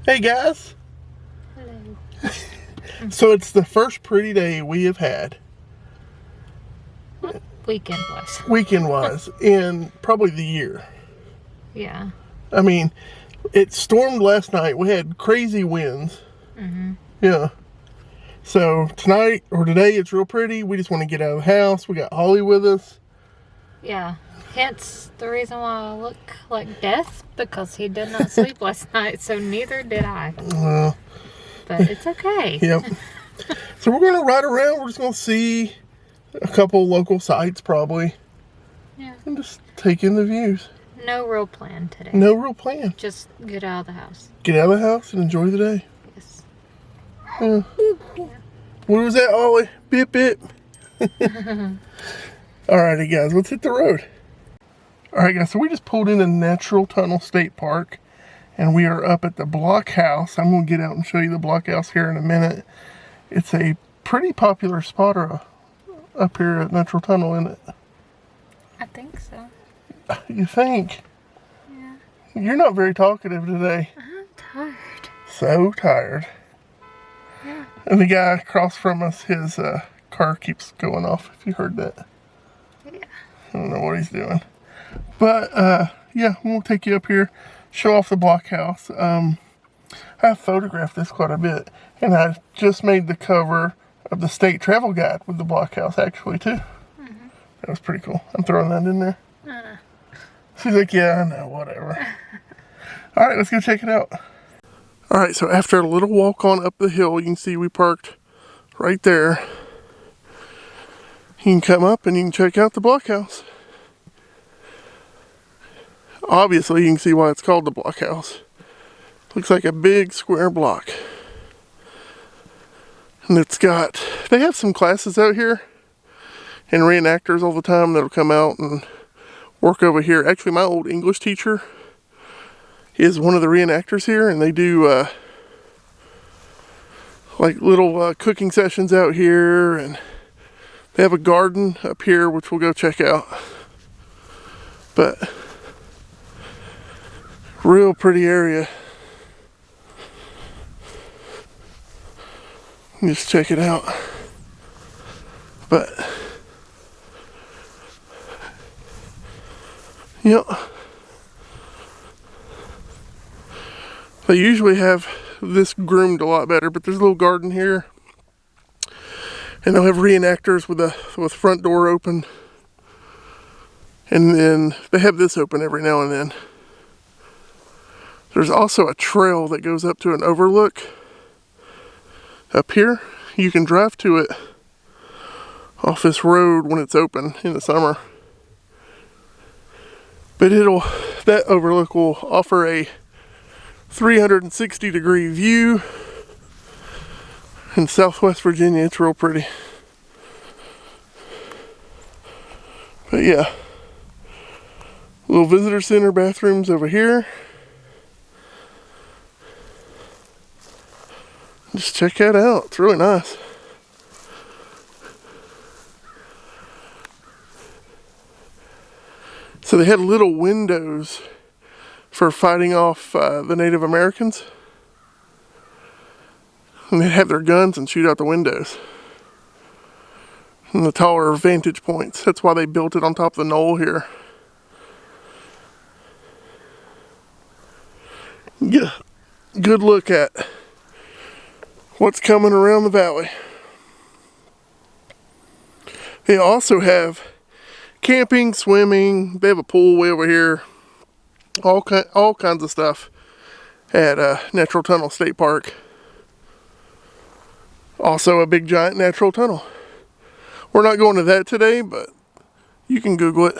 Hey guys. Hello. So it's the first pretty day we have had, What weekend was? weekend wise, in probably the year. Yeah. I mean, it stormed last night. We had crazy winds. Yeah. So tonight or today it's real pretty. We just want to get out of the house. We got Holly with us. Yeah. Hence the reason why I look like death, because he did not sleep last night, so neither did I. But it's okay. Yep. So we're going to ride around. We're just going to see a couple local sites probably. Yeah. And just take in the views. No real plan today. No real plan. Just get out of the house. Get out of the house and enjoy the day. Yes. Yeah. What was that, Ollie? Bip, bip. Alrighty, guys, let's hit the road. Alright, guys, so we just pulled into Natural Tunnel State Park, and we are up at the Block House. I'm going to get out and show you the Block House here in a minute. It's a pretty popular spot up here at Natural Tunnel, isn't it? I think so. You think? Yeah. You're not very talkative today. I'm tired. So tired. Yeah. And the guy across from us, his car keeps going off, if you heard that. Yeah. I don't know what he's doing. But, yeah, we'll take you up here, show off the Block House. I photographed this quite a bit, and I just made the cover of the state travel guide with the Block House, actually, too. That was pretty cool. I'm throwing that in there. She's like, yeah, I know, whatever. All right, let's go check it out. All right, so after a little walk on up the hill, you can see we parked right there. You can come up and you can check out the Block House. Obviously, you can see why it's called the Block House. Looks like a big square block. And they have some classes out here and reenactors all the time that'll come out and work over here. Actually, my old English teacher is one of the reenactors here, and they do like little cooking sessions out here, and they have a garden up here which we'll go check out. But real pretty area. Just check it out. But yep. They usually have this groomed a lot better, but there's a little garden here. And they'll have reenactors with front door open. And then they have this open every now and then. There's also a trail that goes up to an overlook up here. You can drive to it off this road when it's open in the summer. But that overlook will offer a 360-degree view in Southwest Virginia. It's real pretty. But yeah, little visitor center bathrooms over here. Just check that out. It's really nice. So they had little windows for fighting off the Native Americans. And they'd have their guns and shoot out the windows. And the taller vantage points. That's why they built it on top of the knoll here. Get a good look at what's coming around the valley. They also have camping, swimming. They have a pool way over here. All kinds of stuff at Natural Tunnel State Park. Also a big giant natural tunnel. We're not going to that today, but you can Google it.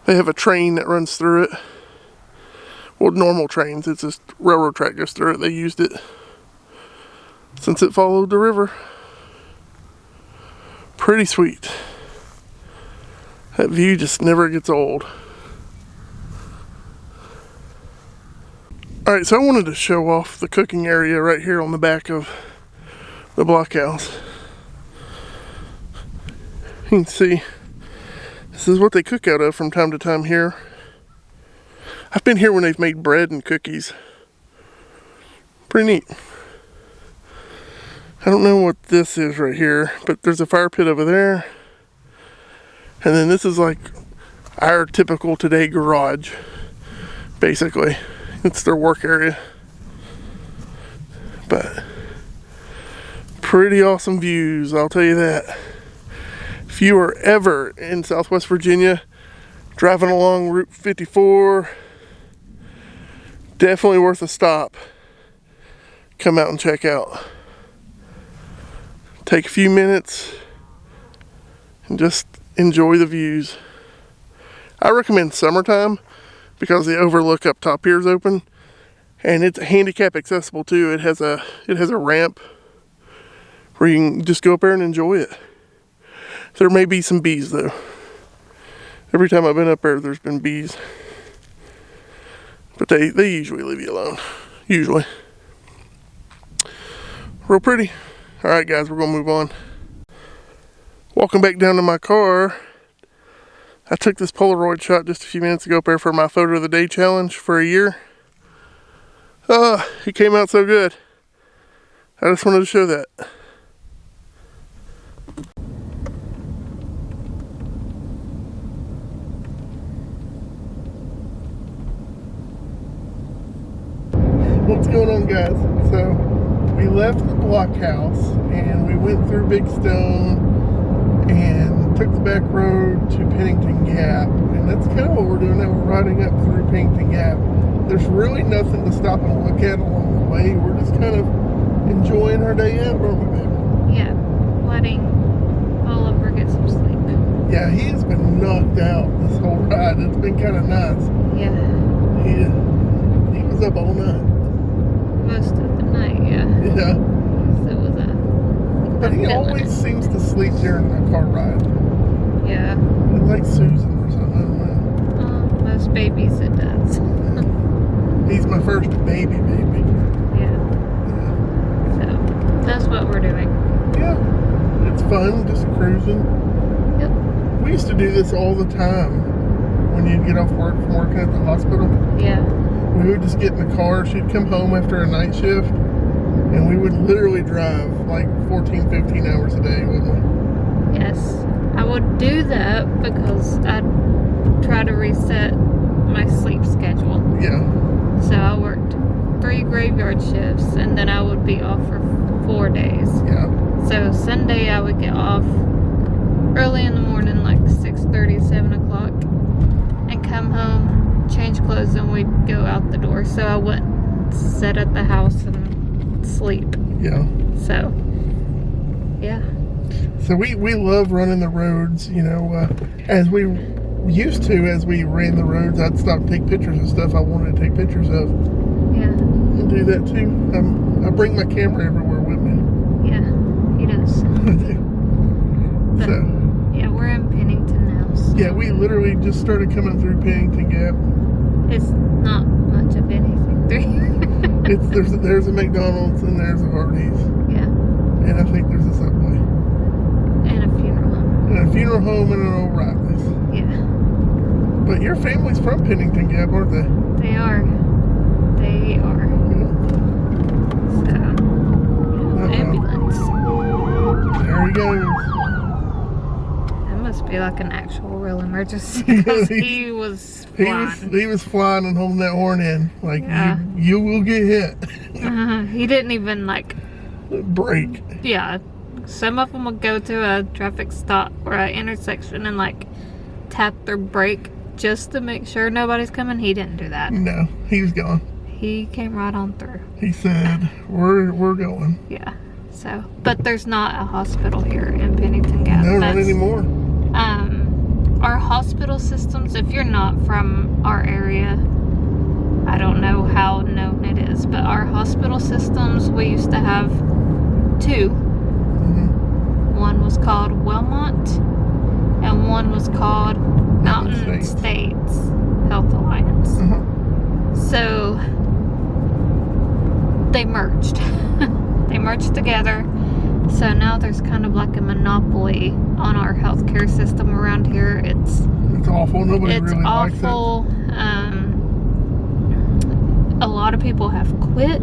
They have a train that runs through it. Well, normal trains. It's just railroad track goes through it. They used it since it followed the river. Pretty sweet. That view just never gets old. Alright, so I wanted to show off the cooking area right here on the back of the Block House. You can see this is what they cook out of from time to time here. I've been here when they've made bread and cookies. Pretty neat. I don't know what this is right here, but there's a fire pit over there. And then this is like our typical today garage, basically. It's their work area. But pretty awesome views, I'll tell you that. If you are ever in Southwest Virginia, driving along Route 54, definitely worth a stop. Come out and check out. Take a few minutes and just enjoy the views. I recommend summertime because the overlook up top here is open, and it's handicap accessible too. It has a ramp where you can just go up there and enjoy it. There may be some bees though. Every time I've been up there, there's been bees. But they usually leave you alone. Usually. Real pretty. Alright guys, we're going to move on. Walking back down to my car. I took this Polaroid shot just a few minutes ago up there for my photo of the day challenge for a year. It came out so good. I just wanted to show that. What's going on, guys? So we left the blockhouse and we went through Big Stone and took the back road to Pennington Gap, and that's kind of what we're doing now. We're riding up through Pennington Gap. There's really nothing to stop and look at along the way. We're just kind of enjoying our day out, aren't we, babe? Yeah, letting Oliver get some sleep. Yeah, he has been knocked out this whole ride. It's been kind of nice. Yeah. He was up all night. Most of the night, yeah. Yeah. So was that. But he always seems to sleep during the car ride. Yeah. It's like Susan or something, I don't know. Most babies it does. He's my first baby. Yeah. So that's what we're doing. Yeah. It's fun, just cruising. Yep. We used to do this all the time when you'd get off work from working at the hospital. Yeah. We would just get in the car. She'd come home after a night shift, and we would literally drive like 14, 15 hours a day, wouldn't we? Yes. I would do that because I'd try to reset my sleep schedule. Yeah. So I worked 3 graveyard shifts, and then I would be off for 4 days. Yeah. So Sunday I would get off early in the morning, like 6:30, 7 o'clock, and come home, change clothes, and we'd go out the door. So I wouldn't sit at the house and sleep. Yeah. So, yeah. So we love running the roads, you know, as we used to, as we ran the roads, I'd stop and take pictures of stuff I wanted to take pictures of. Yeah. And do that too. I bring my camera everywhere with me. Yeah, he does. But, So, yeah, we're in Pennington now. So yeah, we literally just started coming through Pennington Gap. it's not much of anything there. There's a McDonald's and there's a Hardee's. Yeah. And I think there's a Subway. And a funeral home. And a funeral home and an O'Reilly's. Yeah. But your family's from Pennington Gap, aren't they? They are. They are. So, yeah, ambulance. There he goes. That must be like an actual real emergency because he was flying. He was flying and holding that horn in. Like, Yeah. you will get hit. He didn't even like, Break. yeah. Some of them would go to a traffic stop or an intersection and like tap their brake just to make sure nobody's coming. He didn't do that. No, he was gone. He came right on through. He said, we're going. Yeah. So, but there's not a hospital here in Pennington Gap. No, not anymore. Our hospital systems, if you're not from our area, I don't know how known it is, but our hospital systems, we used to have 2. Mm-hmm. One was called Wellmont, and one was called Mountain States Health Alliance. Mm-hmm. So they merged. They merged together. So now there's kind of like a monopoly on our healthcare system around here. It's awful. Nobody really likes it. A lot of people have quit.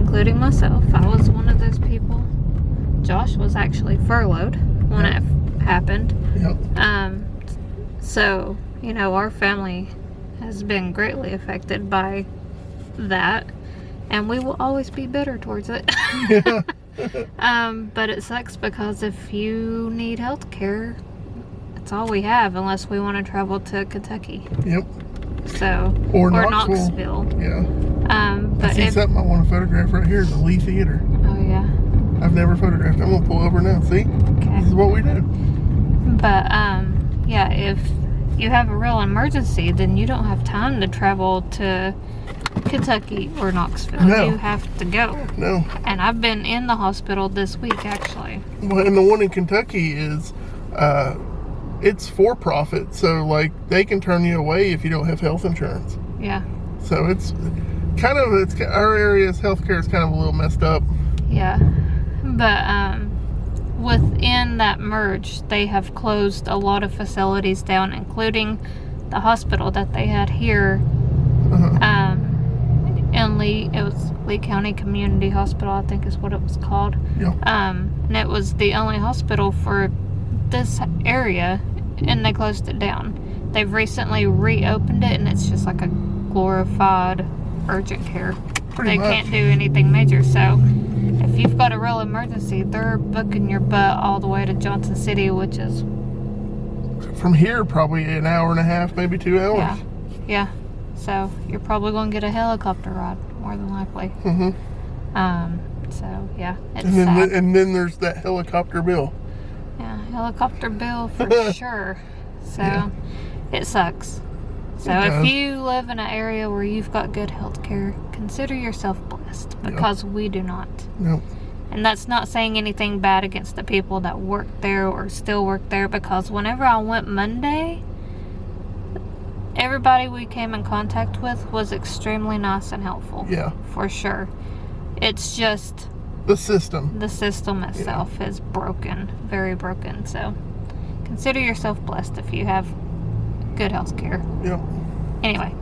including myself. I was one of those people. Josh was actually furloughed when it happened. Yep. So, you know, our family has been greatly affected by that, and we will always be bitter towards it. Yeah. But it sucks because if you need health care, it's all we have unless we want to travel to Kentucky. Yep. So, Or Knoxville. Yeah. But I see something I want to photograph right here, the Lee Theater. Oh, yeah. I've never photographed. I'm going to pull over now. See? Okay. This is what we do. But, yeah, if you have a real emergency, then you don't have time to travel to Kentucky or Knoxville. No. You have to go. No. And I've been in the hospital this week, actually. Well, and the one in Kentucky is, it's for profit. So, like, they can turn you away if you don't have health insurance. Yeah. So it's kind of, our area's healthcare is kind of a little messed up. Yeah. But, within that merge, they have closed a lot of facilities down, including the hospital that they had here. In Lee, it was Lee County Community Hospital, I think is what it was called. Yeah. And it was the only hospital for this area, and they closed it down. They've recently reopened it, and it's just like a glorified urgent care. Pretty They much. can't do anything major, so if you've got a real emergency, they're booking your butt all the way to Johnson City, which is... From here, probably an hour and a half, maybe 2 hours. Yeah. Yeah. So you're probably going to get a helicopter ride, more than likely. Mm-hmm. So yeah, it's And then, sad. and then there's that helicopter bill. Yeah, helicopter bill for sure. So Yeah. it sucks. So It if does. you live in an area where you've got good health care, consider yourself blessed, because we do not. No. And that's not saying anything bad against the people that work there or still work there, because whenever I went Monday, everybody we came in contact with was extremely nice and helpful. Yeah. For sure. It's just The system. the system itself is broken. Very broken. So consider yourself blessed if you have good health care. Yep. Anyway,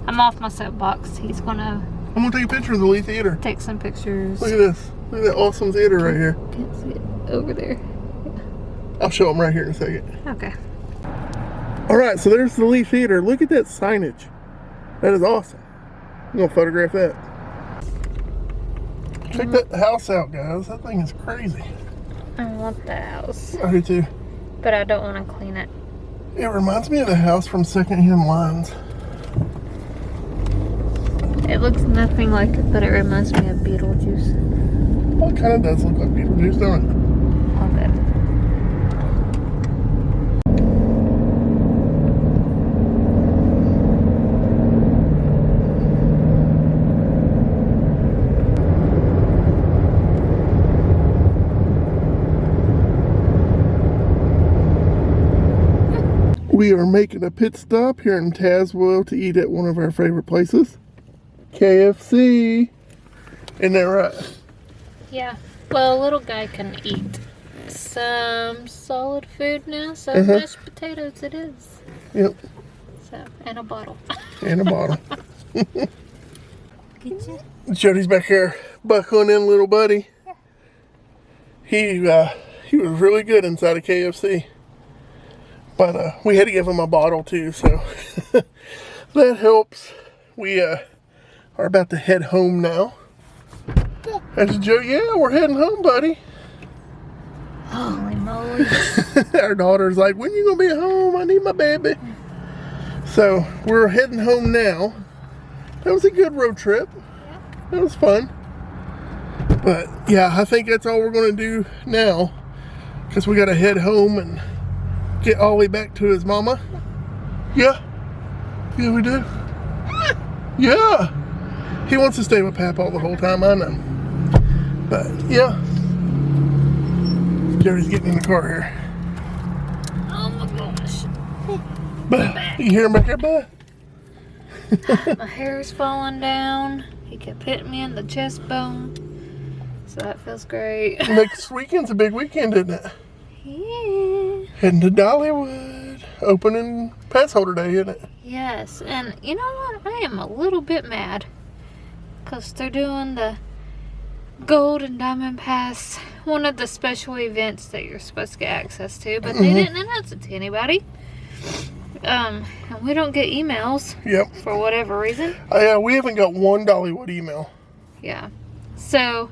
I'm off my soapbox. He's gonna I'm going to take a picture of the Lee Theater. take some pictures. Look at this. Look at that awesome theater right here. Can't see it over there. I'll show them right here in a second. Okay. All right, so there's the Lee Theater. Look at that signage. That is awesome. I'm going to photograph that. Check that house out, guys. That thing is crazy. I want the house, I do too. but I don't want to clean it. It reminds me of the house from Secondhand Lines. It looks nothing like it, but it reminds me of Beetlejuice. Well, it kind of does look like Beetlejuice, don't it? Love it. We are making a pit stop here in Tazewell to eat at one of our favorite places, KFC. Isn't that right? Yeah. Well, a little guy can eat some solid food now, so mashed potatoes it is. Yep, So, and a bottle. and a bottle. Get you? Jody's back here buckling in, little buddy. He was really good inside of KFC. But we had to give him a bottle too, so that helps. We are about to head home now. That's Joe. Yeah, we're heading home, buddy. Holy moly. Our daughter's like, when you gonna be home? I need my baby. So we're heading home now. That was a good road trip. That was fun. But yeah, I think that's all we're gonna do now, because we gotta head home and get Ollie back to his mama. Yeah. Yeah, we do. Yeah. He wants to stay with Papa the whole time, I know. But yeah. Jody's getting in the car here. Oh my gosh. But you hear him back there, bud? My hair's falling down. He kept hitting me in the chest bone. So that feels great. Next weekend's a big weekend, isn't it? Yeah. Heading to Dollywood. Opening pass holder day, isn't it? Yes, and you know what? I am a little bit mad. Because they're doing the Gold and Diamond Pass, one of the special events that you're supposed to get access to, but they didn't announce it to anybody. And we don't get emails. Yep. For whatever reason. Yeah, we haven't got one Dollywood email. Yeah. So,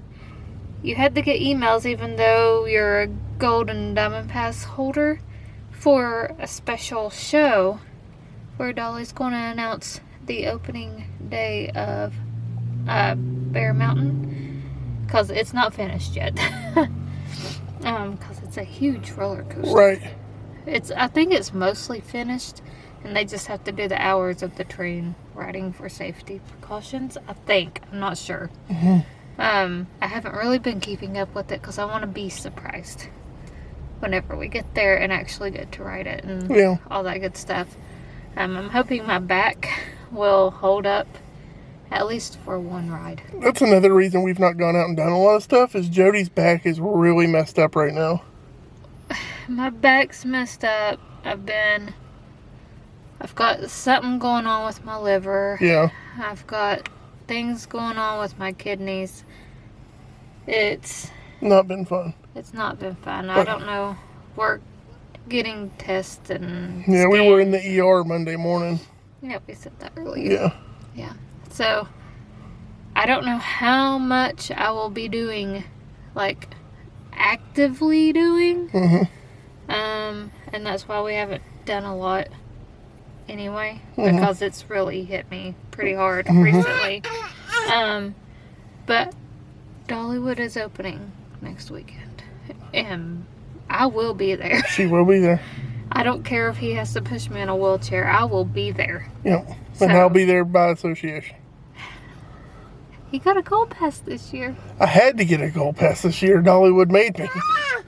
you had to get emails even though you're a Gold and Diamond Pass holder for a special show where Dolly's going to announce the opening day of Bear Mountain, because it's not finished yet. Because it's a huge roller coaster. Right. I think it's mostly finished, and they just have to do the hours of the train riding for safety precautions. I think. I'm not sure. I haven't really been keeping up with it because I want to be surprised whenever we get there and actually get to ride it and all that good stuff. I'm hoping my back will hold up at least for one ride. That's another reason we've not gone out and done a lot of stuff, is Jody's back is really messed up right now. My back's messed up. I've got something going on with my liver. Yeah. I've got things going on with my kidneys. It's not been fun. It's not been fun. I don't know. We're getting tests and yeah, we were in the ER Monday morning. Yeah, we said that earlier. Yeah. Yeah. So, I don't know how much I will be doing, like, actively doing. And that's why we haven't done a lot anyway, because it's really hit me pretty hard recently. But Dollywood is opening next weekend, and I will be there. She will be there. I don't care if he has to push me in a wheelchair. I will be there. Yep. And I'll be there by association. He got a gold pass this year. I had to get a gold pass this year. Dollywood made me.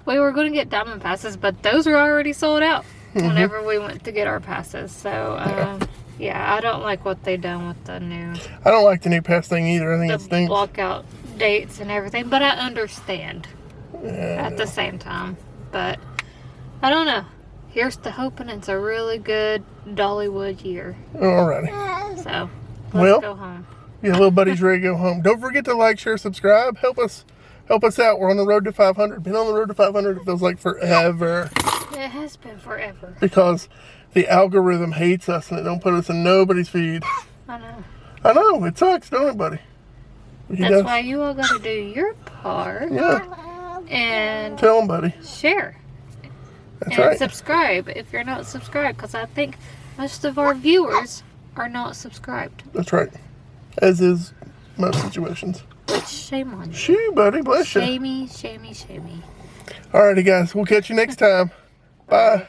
We were going to get diamond passes, but those were already sold out whenever we went to get our passes. So, yeah, I don't like what they done with the new... I don't like the new pass thing either. I think it stinks. Block out dates and everything, but I understand at the same time. But, I don't know. Here's to hoping it's a really good Dollywood year. Alrighty. So, let's go home. Yeah, little buddy's ready to go home. Don't forget to like, share, subscribe. Help us out. We're on the road to 500. Been on the road to 500. It feels like forever. It has been forever. Because the algorithm hates us and it don't put us in nobody's feed. I know. I know. It sucks, don't it, buddy? That's why you all got to do your part. Yeah. And tell them, buddy. Share. That's right. And subscribe if you're not subscribed, because I think most of our viewers are not subscribed. That's right. As is most situations. Which, shame on you. Shame, buddy. Bless you. Shamey, shamey, shamey. Alrighty, guys. We'll catch you next time. Bye.